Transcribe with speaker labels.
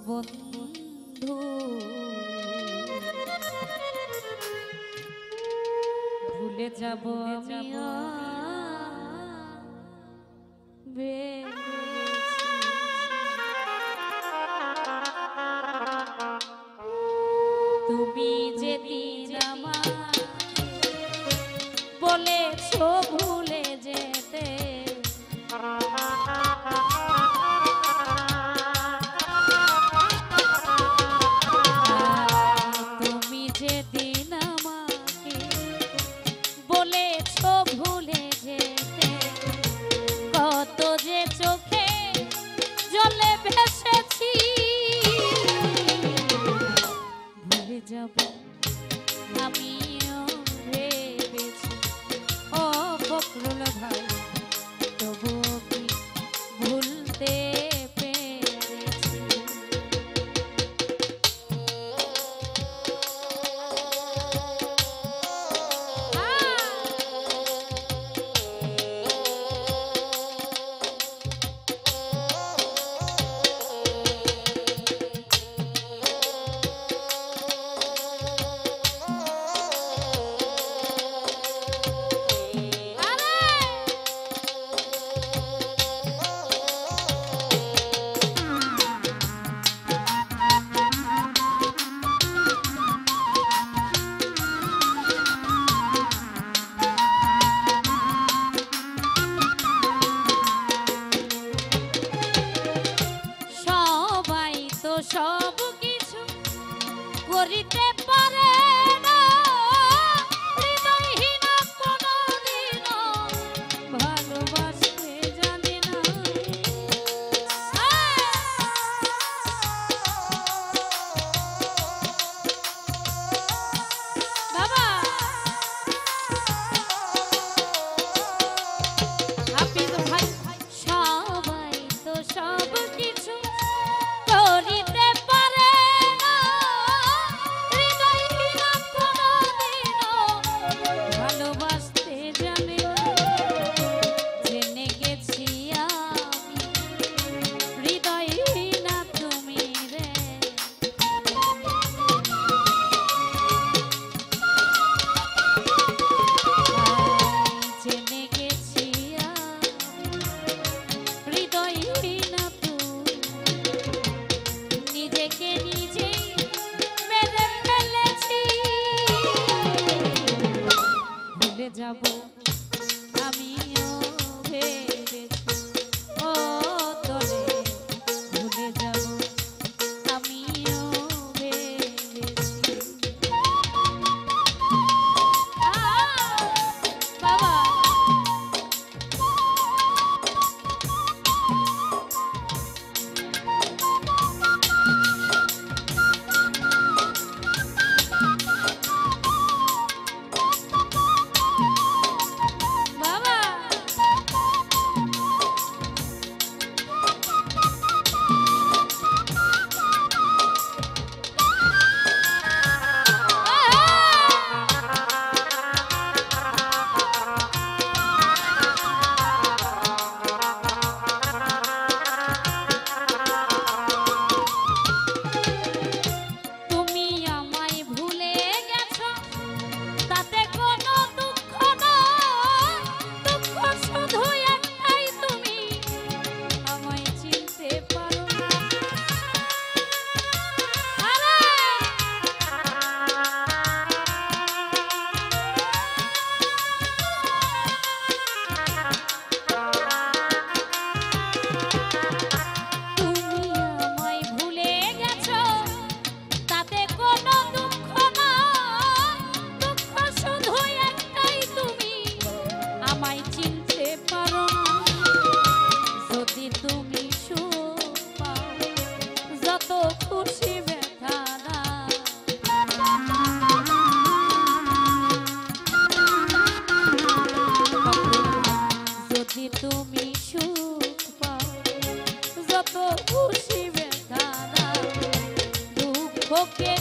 Speaker 1: বন্ধু ভুলে যাব আমিও তুমি যেদিন আমায় বলেছো ভুলে যেতে তুমি যেদিন আমাকে বলেছো ভুলে যেতে কত যে চোখে জলে ভেসেছি ভুলে যাব আমিও ভেবেছি ও ফখরুল ভাই তবুও কি ভুলতে পেরেছি সব কিছু করিতে পারে না হৃদয়হীন কোনদিন ভালোবাসতে জানে না বাবা হাফিজ ভাই সবাই তো সব কিছু করিতে পারে না হৃদয়হীন কোনদিন ভালোবাসতে জানে না জেনে গেছি আমি হৃদয়হীন তুমি রে জেনে গেছি আমি হৃদয়হীন তুমি নিজেকে নিজেই মেরে ফেলেছি ভুলে যাব আমিও ভেবেছি ও তোরে ভুলে যাব আমিও ভেবেছি বাবা তুমি সুখ পাও যত খুশি বেদনা দুঃখকে